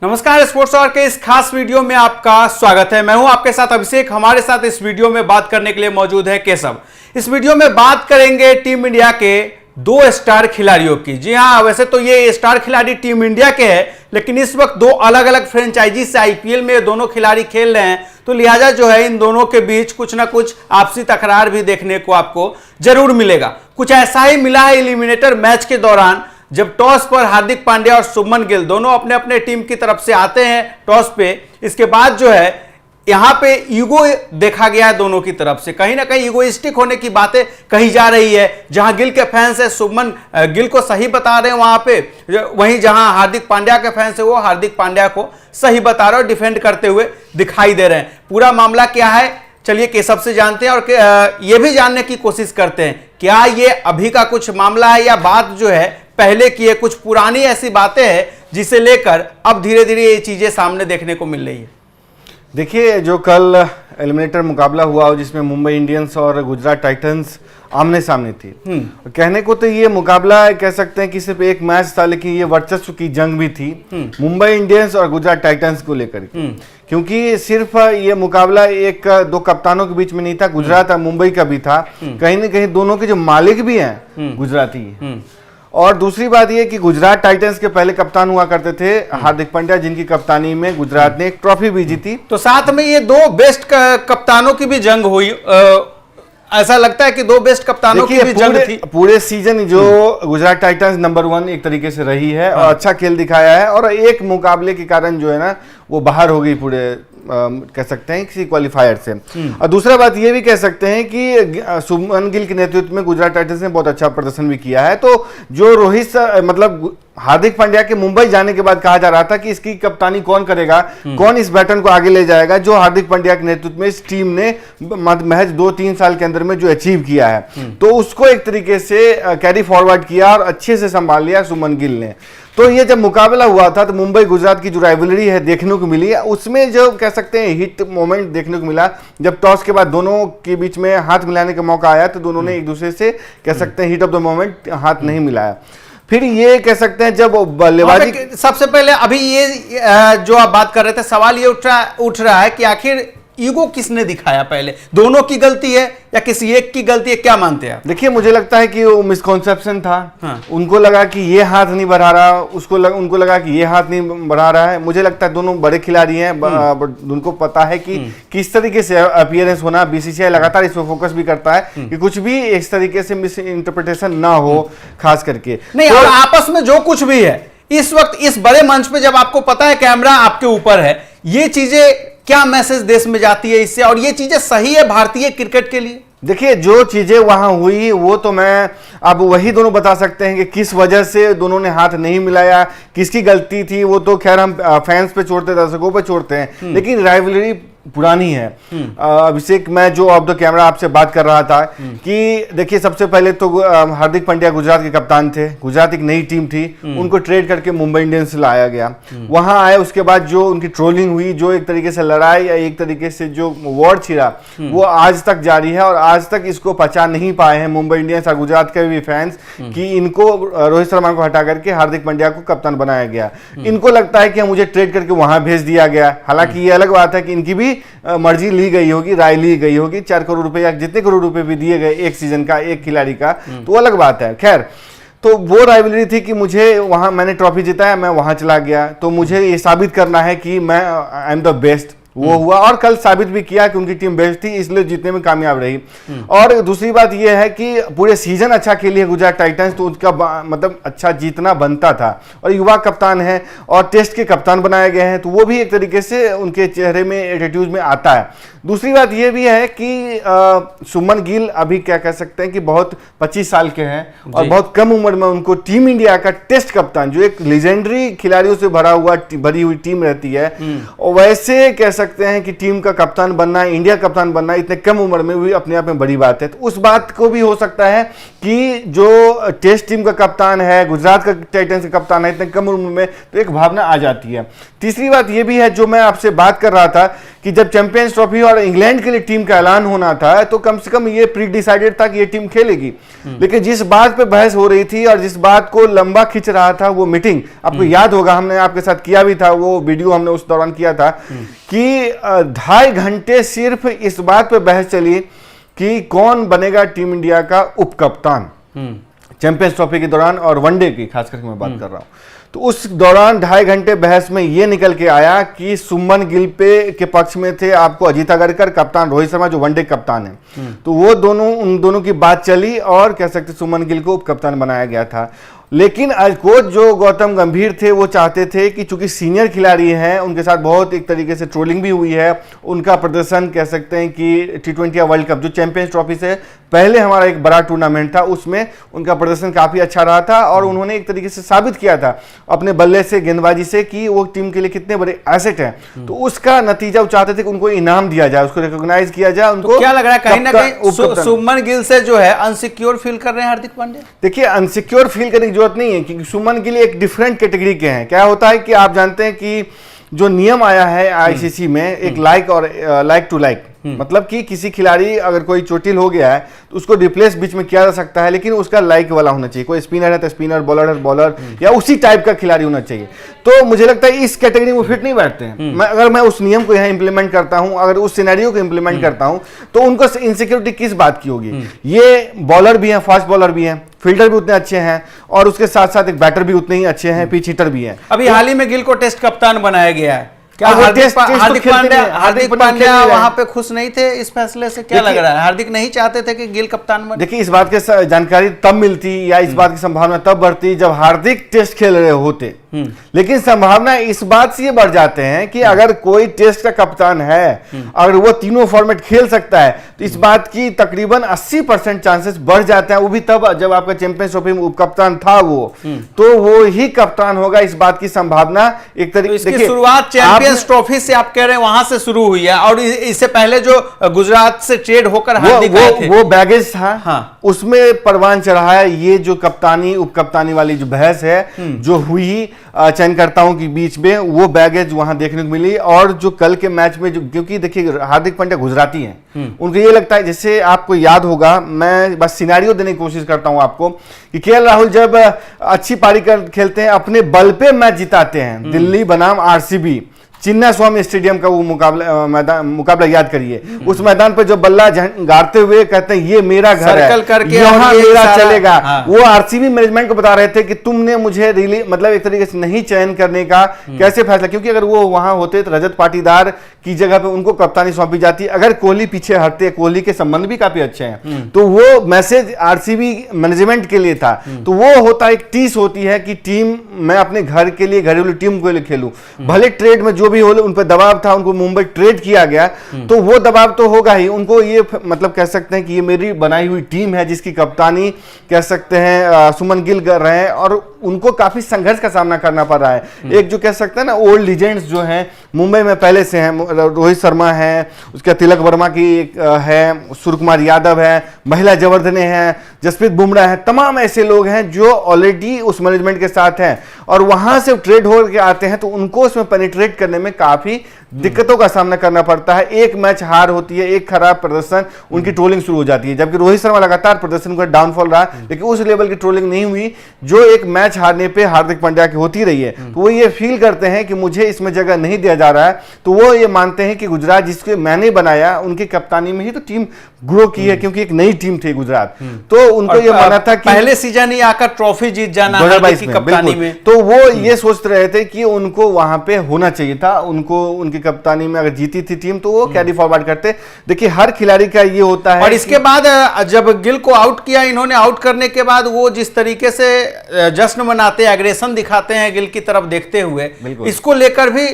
नमस्कार, sports our के इस खास वीडियो में आपका स्वागत है। मैं हूं आपके साथ अभिषेक। हमारे साथ इस वीडियो में बात करने के लिए मौजूद है केशव। इस वीडियो में बात करेंगे टीम इंडिया के दो स्टार खिलाड़ियों की। जी हां, वैसे तो ये स्टार खिलाड़ी टीम इंडिया के हैं, लेकिन इस वक्त दो अलग अलग फ्रेंचाइजी से आईपीएल में दोनों खिलाड़ी खेल रहे हैं, तो लिहाजा जो है इन दोनों के बीच कुछ ना कुछ आपसी तकरार भी देखने को आपको जरूर मिलेगा। कुछ ऐसा ही मिला है एलिमिनेटर मैच के दौरान, जब टॉस पर हार्दिक पांड्या और शुभमन गिल दोनों अपने अपने टीम की तरफ से आते हैं टॉस पे। इसके बाद जो है यहां पे ईगो देखा गया है दोनों की तरफ से, कहीं ना कहीं ईगोइस्टिक होने की बातें कही जा रही है। जहां गिल के फैंस है शुभमन गिल को सही बता रहे हैं वहां पे, वहीं जहां हार्दिक पांड्या के फैंस है वो हार्दिक पांड्या को सही बता रहे और डिफेंड करते हुए दिखाई दे रहे हैं। पूरा मामला क्या है, चलिए केशव से जानते हैं और ये भी जानने की कोशिश करते हैं क्या ये अभी का कुछ मामला है या बात जो है पहले की है, कुछ पुरानी ऐसी बातें हैं जिसे लेकर अब धीरे धीरे ये चीजें सामने देखने को मिल रही है। देखिए, जो कल एलिमिनेटर मुकाबला हुआ जिसमें मुंबई इंडियंस और गुजरात टाइटंस आमने सामने थी, कहने को तो ये मुकाबला कह सकते हैं कि सिर्फ एक मैच था, लेकिन ये वर्चस्व की जंग भी थी मुंबई इंडियंस और गुजरात टाइटंस को लेकर। क्योंकि सिर्फ ये मुकाबला एक दो कप्तानों के बीच में नहीं था, गुजरात और मुंबई का भी था। कहीं ना कहीं दोनों के जो मालिक भी हैं गुजराती। और दूसरी बात यह कि गुजरात टाइटंस के पहले कप्तान हुआ करते थे हार्दिक पांड्या, जिनकी कप्तानी में गुजरात ने एक ट्रॉफी भी जीती। तो साथ में ये दो बेस्ट कप्तानों की भी जंग हुई। ऐसा लगता है कि दो बेस्ट कप्तानों की भी जंग थी। पूरे सीजन जो गुजरात टाइटंस नंबर 1 एक तरीके से रही है और अच्छा खेल दिखाया है, और एक मुकाबले के कारण जो है ना वो बाहर हो गई पूरे कह सकते हैं किसी क्वालिफायर से। और दूसरा बात ये भी कह सकते हैं कि शुभमन गिल के नेतृत्व में गुजरात टाइटंस ने बहुत अच्छा प्रदर्शन भी किया है। तो जो मतलब हार्दिक पांड्या के मुंबई जाने के बाद कहा जा रहा था कि इसकी कप्तानी कौन करेगा, कौन इस बैटन को आगे ले जाएगा, जो हार्दिक पांड्या के नेतृत्व में इस टीम ने महज 2-3 साल के अंदर में जो अचीव किया है, तो उसको एक तरीके से कैरी फॉरवर्ड किया और अच्छे से संभाल लिया शुभमन गिल ने। तो ये जब मुकाबला हुआ था तो मुंबई गुजरात की जो राइवलरी है देखने को मिली, उसमें जो कह सकते हैं हिट मोमेंट देखने को मिला। जब टॉस के बाद दोनों के बीच में हाथ मिलाने का मौका आया तो दोनों ने एक दूसरे से कह सकते हैं हिट ऑफ द मोमेंट हाथ नहीं मिलाया। फिर ये कह सकते हैं जब बल्लेबाजी, सबसे पहले अभी ये जो आप बात कर रहे थे, सवाल ये उठ रहा है कि आखिर ईगो किसने दिखाया पहले, दोनों की गलती है या किसी एक की गलती है, क्या मानते हैं? देखिए, मुझे लगता है कि वो मिसकॉन्सेप्शन था। उनको लगा कि ये हाथ नहीं बढ़ा रहा, उनको लगा कि ये हाथ नहीं बढ़ा रहा है। मुझे लगता है दोनों बड़े खिलाड़ी हैं, उनको पता है कि किस तरीके से अपीयरेंस होना। बीसीसीआई लगातार इस पर फोकस भी करता है कि कुछ भी इस तरीके से मिस इंटरप्रिटेशन ना हो, खास करके नहीं। और आपस में जो कुछ भी है इस वक्त इस बड़े मंच पे, जब आपको पता है कैमरा आपके ऊपर है, ये चीजें क्या मैसेज देश में जाती है इससे, और ये चीजें सही है भारतीय क्रिकेट के लिए? देखिए, जो चीजें वहां हुई वो तो मैं अब वही दोनों बता सकते हैं कि किस वजह से दोनों ने हाथ नहीं मिलाया, किसकी गलती थी, वो तो खैर हम फैंस पे छोड़ते, दर्शकों पे छोड़ते हैं, लेकिन राइवलरी पुरानी है। अभिषेक, मैं जो ऑफ द कैमरा आपसे बात कर रहा था कि देखिए, सबसे पहले तो हार्दिक पांड्या गुजरात के कप्तान थे। गुजरात एक नई टीम थी, उनको ट्रेड करके मुंबई इंडियंस से लाया गया। वहां आए, उसके बाद जो उनकी ट्रोलिंग हुई, जो एक तरीके से लड़ाई या एक तरीके से जो वॉर छिड़ा, वो आज तक जारी है। और आज तक इसको पचा नहीं पाए हैं मुंबई इंडियंस और गुजरात के भी फैंस कि इनको रोहित शर्मा को हटा करके हार्दिक पांड्या को कप्तान बनाया गया। इनको लगता है कि मुझे ट्रेड करके वहां भेज दिया गया। हालांकि ये अलग बात है कि इनकी भी मर्जी ली गई होगी, राय ली गई होगी। 4 करोड़ रुपए या जितने करोड़ रुपए भी दिए गए एक सीजन का एक खिलाड़ी का, तो अलग बात है। खैर, तो वो राइवलरी थी कि मुझे वहां, मैंने ट्रॉफी जिताया, मैं वहां चला गया, तो मुझे ये साबित करना है कि मैं आई एम द बेस्ट। वो हुआ और कल साबित भी किया कि उनकी टीम बेस्ट थी, इसलिए जीतने में कामयाब रही। और दूसरी बात यह है कि पूरे सीजन अच्छा खेली है गुजरात टाइटंस, तो उसका मतलब अच्छा जीतना बनता था। और युवा कप्तान है और टेस्ट के कप्तान बनाए गए हैं, तो वो भी एक तरीके से उनके चेहरे में एटीट्यूड में आता है। दूसरी बात यह भी है कि शुभमन गिल अभी क्या कह सकते हैं कि बहुत 25 साल के हैं और बहुत कम उम्र में उनको टीम इंडिया का टेस्ट कप्तान, जो एक लेजेंडरी खिलाड़ियों से भरी हुई टीम रहती है, और वैसे कह सकते हैं कि टीम का कप्तान बनना, इंडिया कप्तान बनना इतने कम उम्र में भी अपने आप में बड़ी बात है। तो उस बात को भी हो सकता है कि जो टेस्ट टीम का कप्तान है, गुजरात का टाइटंस का कप्तान है, इतने कम उम्र में, तो एक भावना आ जाती है। तीसरी बात यह भी है जो मैं आपसे बात कर रहा था कि जब चैंपियंस ट्रॉफी और इंग्लैंड के लिए टीम का ऐलान होना था तो कम से कम ये प्री डिसाइडेड था कि ये टीम खेलेगी। लेकिन जिस बात पे बहस हो रही थी और जिस बात को लंबा खिंच रहा था वो मीटिंग, आपको याद होगा हमने आपके साथ किया भी था, वो वीडियो हमने उस दौरान किया था कि 2.5 घंटे सिर्फ इस बात पे बहस चली कि कौन बनेगा टीम इंडिया का उप कप्तान चैंपियंस ट्रॉफी के दौरान और वनडे की खास करके मैं बात कर रहा हूं। तो उस दौरान 2.5 घंटे बहस में यह निकल के आया कि सुमन गिल के पक्ष में थे आपको अजीत अगरकर, कप्तान रोहित शर्मा जो वनडे कप्तान है। तो वो उन दोनों की बात चली और कह सकते सुमन गिल को उप कप्तान बनाया गया था। लेकिन आज कोच जो गौतम गंभीर थे वो चाहते थे कि चूंकि सीनियर खिलाड़ी हैं, उनके साथ बहुत एक तरीके से ट्रोलिंग भी हुई है, उनका प्रदर्शन कह सकते हैं कि T20 या वर्ल्ड कप जो चैंपियंस ट्रॉफी से पहले हमारा एक बड़ा टूर्नामेंट था उसमें उनका प्रदर्शन काफी अच्छा रहा था और उन्होंने एक तरीके से साबित किया था अपने बल्ले से, गेंदबाजी से कि वो टीम के लिए कितने बड़े एसेट हैं। तो उसका नतीजा वो चाहते थे कि उनको इनाम दिया जाए, उसको रिकॉग्नाइज किया जाए। उनको तो क्या लग रहा है कहीं ना कहीं सुमन गिल से जो है अनसिक्योर फील कर रहे हैं हार्दिक पांड्या? देखिए, अनसिक्योर फील करने की जरूरत नहीं है क्योंकि सुमन गिल एक डिफरेंट कैटेगरी के हैं। क्या होता है कि आप जानते हैं कि जो नियम आया है आईसीसी में, एक लाइक और लाइक टू लाइक, मतलब कि किसी खिलाड़ी अगर कोई चोटिल हो गया है तो उसको रिप्लेस बीच में किया जा सकता है, लेकिन उसका लाइक वाला होना चाहिए। कोई स्पिनर है तो स्पिनर, बॉलर है बॉलर, या उसी टाइप का खिलाड़ी होना चाहिए। तो मुझे लगता है इस कैटेगरी में फिट नहीं बैठते हैं। अगर मैं उस नियम को यहाँ इंप्लीमेंट करता हूं, अगर उस सिनेरियो को इंप्लीमेंट करता हूं, तो उनको इनसिक्योरिटी किस बात की होगी? ये बॉलर भी हैं, फास्ट बॉलर भी हैं, फील्डर भी उतने अच्छे हैं और उसके साथ साथ एक बैटर भी उतने ही अच्छे हैं, पिच हिटर भी हैं। अभी हाल ही में गिल को टेस्ट कप्तान बनाया गया है। क्या हार्दिक पांड्या वहां पे खुश नहीं थे इस फैसले से? क्या लग रहा है, हार्दिक नहीं चाहते थे कि गिल कप्तान बने? देखिए, इस बात की जानकारी तब मिलती या इस बात की संभावना तब बढ़ती जब हार्दिक टेस्ट खेल रहे होते। लेकिन संभावना इस बात से ये बढ़ जाते हैं कि अगर कोई टेस्ट का कप्तान है, अगर वो तीनों फॉर्मेट खेल सकता है, तो इस बात की तकरीबन 80% चांसेस बढ़ जाते हैं। वो भी तब जब आपका चैंपियंस ट्रॉफी में उप कप्तान था वो, तो वो ही कप्तान होगा, इस बात की संभावना एक तरीके से शुरुआत चैंपियंस ट्रॉफी से आप कह रहे हैं वहां से शुरू हुई है और इससे पहले जो गुजरात से ट्रेड होकर हार्दिक आए थे, वो बैगेज था। हाँ। उसमें परवान चढ़ा है ये जो कप्तानी उप कप्तानी वाली जो बहस है जो हुई चयनकर्ताओं के बीच में, वो बैगेज वहां देखने को मिली। और जो कल के मैच में जो, क्योंकि देखिए हार्दिक पांड्या गुजराती हैं, उनको ये लगता है, जैसे आपको याद होगा, मैं बस सिनेरियो देने की कोशिश करता हूं आपको, कि केएल राहुल जब अच्छी पारी खेलते हैं, अपने बल पे मैच जिताते हैं, दिल्ली बनाम आरसीबी, चिन्ना स्वामी स्टेडियम का वो मुकाबला याद करिए। उस मैदान पर जो बल्ला गाड़ते हुए कहते हैं ये मेरा घर है, यहाँ मेरा चलेगा। हाँ। वो आरसीबी मैनेजमेंट को बता रहे थे कि तुमने मुझे मतलब एक तरीके से नहीं चयन करने का कैसे फैसला, क्योंकि अगर वो वहां होते तो रजत पाटीदार की जगह पे उनको कप्तानी सौंपी जाती। अगर कोहली पीछे हटते, कोहली के संबंध भी काफी अच्छे हैं, तो वो मैसेज आरसीबी मैनेजमेंट के लिए था। तो वो होता एक टीस होती है कि टीम, मैं अपने घर के लिए, घरेलू टीम के लिए खेलूं, भले ट्रेड में जो भी हो, उन पर दबाव था, उनको मुंबई ट्रेड किया गया, तो वो दबाव तो होगा ही। उनको ये मतलब कह सकते हैं कि ये मेरी बनाई हुई टीम है जिसकी कप्तानी कह सकते हैं सुमन गिल कर रहे हैं, और उनको काफी संघर्ष का सामना करना पड़ रहा है। एक जो कह सकते हैं ना ओल्ड लीजेंड्स जो हैं मुंबई में पहले से हैं, रोहित शर्मा है, उसके तिलक वर्मा की है, सूर्य कुमार यादव है, महिला जवर्धने हैं, जसप्रीत बुमराह है, तमाम ऐसे लोग हैं जो ऑलरेडी उस मैनेजमेंट के साथ हैं, और वहां से ट्रेड हो के आते हैं, तो उनको उसमें पेनिट्रेट करने में काफी दिक्कतों का सामना करना पड़ता है। एक मैच हार होती है, एक खराब प्रदर्शन, उनकी ट्रोलिंग शुरू हो जाती है। जबकि रोहित शर्मा लगातार प्रदर्शन का डाउनफॉल रहा, लेकिन उस लेवल की ट्रोलिंग नहीं हुई जो एक मैच हारने पे हार्दिक पांड्या की होती रही है। तो वो ये फील करते हैं कि मुझे इसमें जगह नहीं दिया जा रहा है, तो वो ये मानते हैं कि गुजरात जिसके मैंने बनाया, उनकी कप्तानी में ही तो टीम ग्रो की है, क्योंकि एक नई टीम थी गुजरात। तो उनको ये माना था कि पहले सीजन ही आकर ट्रॉफी जीत जाना की कप्तानी में, तो वो ये सोच रहे थे कि उनको वहां पे होना चाहिए था। उनको उनकी कप्तानी में अगर जीती थी टीम तो वो कैरी फॉरवर्ड करते। देखिए, हर खिलाड़ी का ये होता है। और इसके बाद जब गिल को आउट किया इन्होंने, आउट करने के बाद वो जिस तरीके से जश्न मनाते, एग्रेशन दिखाते हैं गिल की तरफ देखते हुए, इसको लेकर भी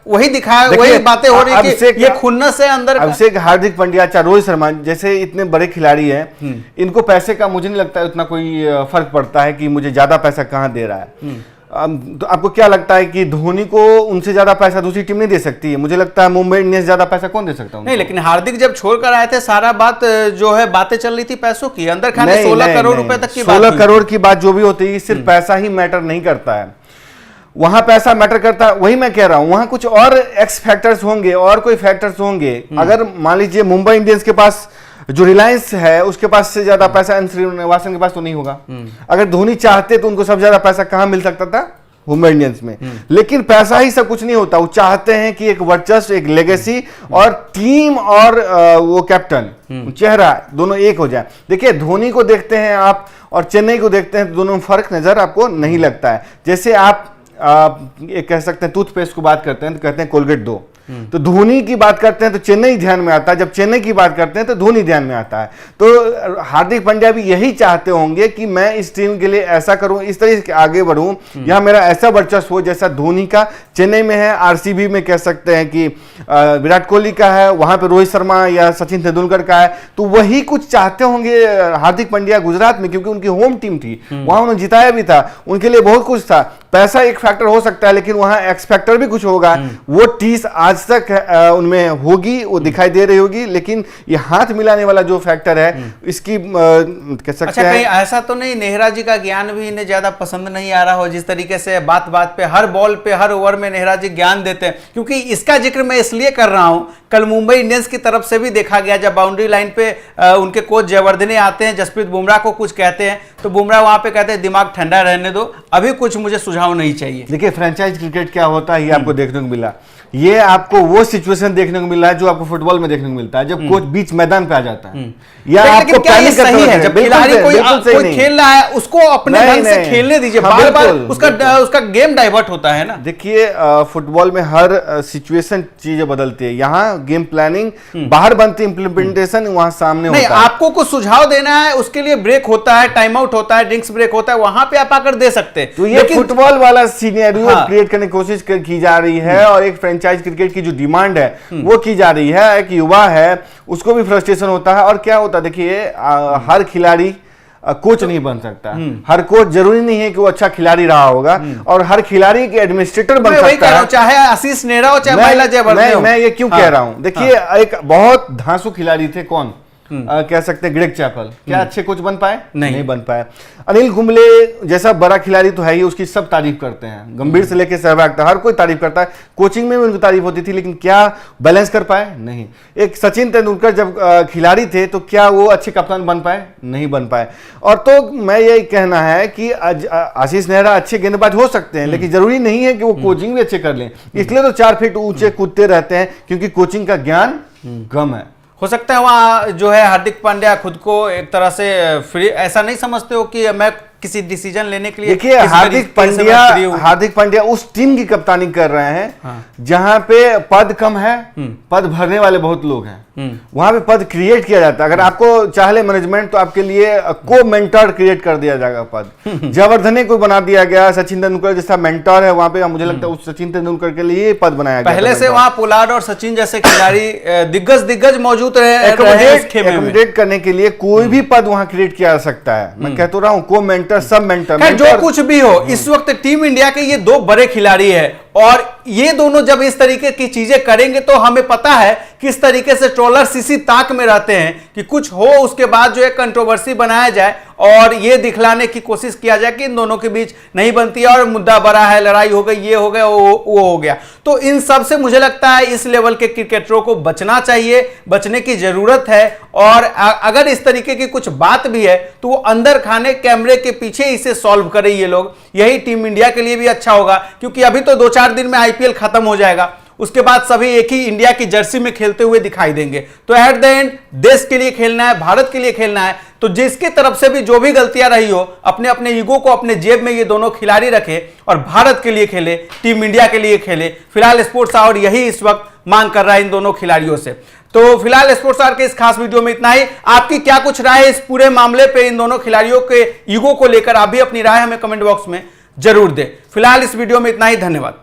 वही दिखाया, वही बातें हो रही है कि ये खुन्नस है अंदर। अभिषेक, हार्दिक पांड्या, रोहित शर्मा जैसे इतने बड़े खिलाड़ी हैं, इनको पैसे का मुझे नहीं लगता उतना कोई फर्क पड़ता है कि मुझे ज्यादा पैसा कहां दे रहा है। तो आपको क्या लगता है कि धोनी को उनसे ज्यादा पैसा दूसरी टीम नहीं दे सकती है? मुझे लगता है मुंबई इंडियंस ज्यादा पैसा कौन दे सकता है? नहीं, लेकिन हार्दिक जब छोड़कर आए थे, सारा बात जो है बातें चल रही थी पैसों की, अंदर खाने 16 करोड़ रुपए तक की बात 16 करोड़ की बात जो भी होती है, सिर्फ पैसा ही मैटर नहीं करता है, वहां पैसा मैटर करता है। वही मैं कह रहा हूं, वहां कुछ और एक्स फैक्टर्स होंगे और कोई फैक्टर्स होंगे। अगर मान लीजिए मुंबई इंडियंस के पास जो रिलायंस है उसके पास से ज्यादा पैसा एन श्रीनिवासन के पास तो नहीं होगा। अगर धोनी चाहते तो उनको सबसे ज्यादा पैसा कहां मिल सकता था? मुंबई इंडियंस में। लेकिन पैसा ही सब कुछ नहीं होता, वो चाहते हैं कि एक वर्चस्व, एक लेगेसी और टीम और वो कैप्टन चेहरा दोनों एक हो जाए। देखिए धोनी को देखते हैं आप और चेन्नई को देखते हैं तो दोनों में फर्क नजर आपको नहीं लगता है। जैसे आप एक कह सकते हैं टूथपेस्ट को बात करते हैं तो कहते हैं कोलगेट दो, तो धोनी की बात करते हैं तो चेन्नई ध्यान में आता है, जब चेन्नई की बात करते हैं तो धोनी ध्यान में आता है। तो हार्दिक पांड्या भी यही चाहते होंगे कि मैं इस टीम के लिए ऐसा करूं, इस तरह से आगे बढ़ूं, यहां मेरा ऐसा वर्चस्व हो जैसा धोनी का चेन्नई में है, आरसीबी में कह सकते हैं कि विराट कोहली का है, वहां पे रोहित शर्मा या सचिन तेंदुलकर का है। तो वही कुछ चाहते होंगे हार्दिक पांड्या गुजरात में, क्योंकि उनकी होम टीम थी, वहां उन्होंने जिताया भी था, उनके लिए बहुत कुछ था। पैसा एक फैक्टर हो सकता है लेकिन वहां एक्स फैक्टर भी कुछ होगा। वो टीस आज तक उनमें होगी, वो दिखाई दे रही होगी, लेकिन ये हाथ मिलाने वाला जो फैक्टर है इसकी कह सकते हैं। कहीं ऐसा तो नहीं नेहरा जी का ज्ञान भी इन्हें ज्यादा पसंद नहीं आ रहा हो, जिस तरीके से बात बात पे हर बॉल पे हर ओवर में नेहरा जी ज्ञान देते हैं? क्योंकि इसका जिक्र मैं इसलिए कर रहा हूं, कल मुंबई इंडियंस की तरफ से भी देखा गया, जब बाउंड्री लाइन पे उनके कोच जयवर्धने आते हैं, जसप्रीत बुमराह को कुछ कहते हैं तो बुमराह वहां पे कहते हैं दिमाग ठंडा रहने दो, अभी कुछ मुझे सुझाव नहीं चाहिए। देखिए फ्रेंचाइज क्रिकेट क्या होता है ये आपको देखने को मिला। ये आपको वो सिचुएशन देखने को मिल रहा है जो आपको फुटबॉल में देखने को मिलता है, जब कोच बीच मैदान पे आ जाता है या आपको पहले सही है, जब खिलाड़ी कोई खेल रहा है उसको अपने ढंग से खेलने दीजिए, बार बार उसका गेम डाइवर्ट होता है ना। देखिए फुटबॉल में हर सिचुएशन चीजें बदलती है, यहाँ गेम प्लानिंग बाहर बनती है, इंप्लीमेंटेशन वहां सामने होता है। आपको कुछ सुझाव देना है, उसके लिए ब्रेक होता है, टाइम आउट होता है, ड्रिंक्स ब्रेक होता है, वहां पे आप आकर दे सकते हैं। तो ये फुटबॉल वाला सिनेरियो क्रिएट करने की कोशिश की जा रही है और एक फ्रेंचाइज क्रिकेट की जो डिमांड है वो की जा रही है। एक युवा है उसको भी फ्रस्ट्रेशन होता है और क्या होता है, देखिए हर खिलाड़ी कोच नहीं बन सकता, हर कोच जरूरी नहीं है कि वो अच्छा खिलाड़ी रहा होगा और हर खिलाड़ी के एडमिनिस्ट्रेटर बन सकता है, चाहे आशीष नेहरा हो चाहे महिला जयवर्धने हो। मैं ये क्यों कह रहा हूं, देखिए एक बहुत धांसू खिलाड़ी थे, कौन कह सकते हैं, ग्रेग चैपल, क्या अच्छे कोच बन पाए? नहीं बन पाए। अनिल कुंबले जैसा बड़ा खिलाड़ी तो है ही, उसकी सब तारीफ करते हैं, गंभीर से लेकर सहवाग तक हर कोई तारीफ करता है, कोचिंग में भी उनकी तारीफ होती थी, लेकिन क्या बैलेंस कर पाए? नहीं। एक सचिन तेंदुलकर जब खिलाड़ी थे तो क्या वो अच्छे कप्तान बन पाए? नहीं बन पाए। और तो मैं यही कहना है कि आशीष नेहरा अच्छे गेंदबाज हो सकते हैं लेकिन जरूरी नहीं है कि वो कोचिंग भी अच्छे कर लें, इसलिए तो 4 फीट ऊंचे कूदते रहते हैं क्योंकि कोचिंग का ज्ञान कम है। हो सकता है वहाँ जो है हार्दिक पांड्या खुद को एक तरह से फ्री, ऐसा नहीं समझते हो कि मैं किसी डिसीजन लेने के लिए। देखिए हार्दिक पांड्या उस टीम की कप्तानी कर रहे हैं जहां पे पद कम है, पद भरने वाले बहुत लोग हैं, वहां पे पद क्रिएट किया जाता है। अगर आपको चाहे मैनेजमेंट तो आपके लिए को मेंटर क्रिएट कर दिया जाएगा पद, जयवर्धने को बना दिया गया, सचिन तेंदुलकर जैसा मेंटर है वहां पे, मुझे लगता है उस सचिन तेंदुलकर के लिए पद बनाया गया। पहले से वहां पोलार्ड और सचिन जैसे खिलाड़ी दिग्गज मौजूद रहे, एकोमोडेट करने के लिए कोई भी पद वहां क्रिएट किया जा सकता है। मैं कह तो रहा हूं को मेंटर, सब मेंटर, जो कुछ भी हो, इस वक्त टीम इंडिया के ये 2 बड़े खिलाड़ी है और ये दोनों जब इस तरीके की चीजें करेंगे तो हमें पता है किस तरीके से ट्रोलर्स इसी ताक में रहते हैं कि कुछ हो उसके बाद जो है कंट्रोवर्सी बनाया जाए और ये दिखलाने की कोशिश किया जाए कि इन दोनों के बीच नहीं बनती है और मुद्दा बड़ा है, लड़ाई हो गई, ये हो गया, वो हो गया। तो इन सब से मुझे लगता है इस लेवल के क्रिकेटरों को बचना चाहिए, बचने की जरूरत है। और अगर इस तरीके की कुछ बात भी है तो वो अंदर खाने कैमरे के पीछे इसे सॉल्व करें ये लोग, यही टीम इंडिया के लिए भी अच्छा होगा। क्योंकि अभी तो 2-4 दिन में आईपीएल खत्म हो जाएगा, उसके बाद सभी एक ही इंडिया की जर्सी में खेलते हुए दिखाई देंगे। तो एट द एंड देश के लिए खेलना है, भारत के लिए खेलना है, तो जिसकी तरफ से भी जो भी गलतियां रही हो अपने अपने ईगो को अपने जेब में ये दोनों खिलाड़ी रखे और भारत के लिए खेले, टीम इंडिया के लिए खेले। फिलहाल स्पोर्ट्स आवर यही इस वक्त मांग कर रहा है इन दोनों खिलाड़ियों से। तो फिलहाल स्पोर्ट्स आवर के इस खास वीडियो में इतना ही। आपकी क्या कुछ राय है इस पूरे मामले पे, इन दोनों खिलाड़ियों के ईगो को लेकर? आप भी अपनी राय हमें कमेंट बॉक्स में जरूर दें। फिलहाल इस वीडियो में इतना ही, धन्यवाद।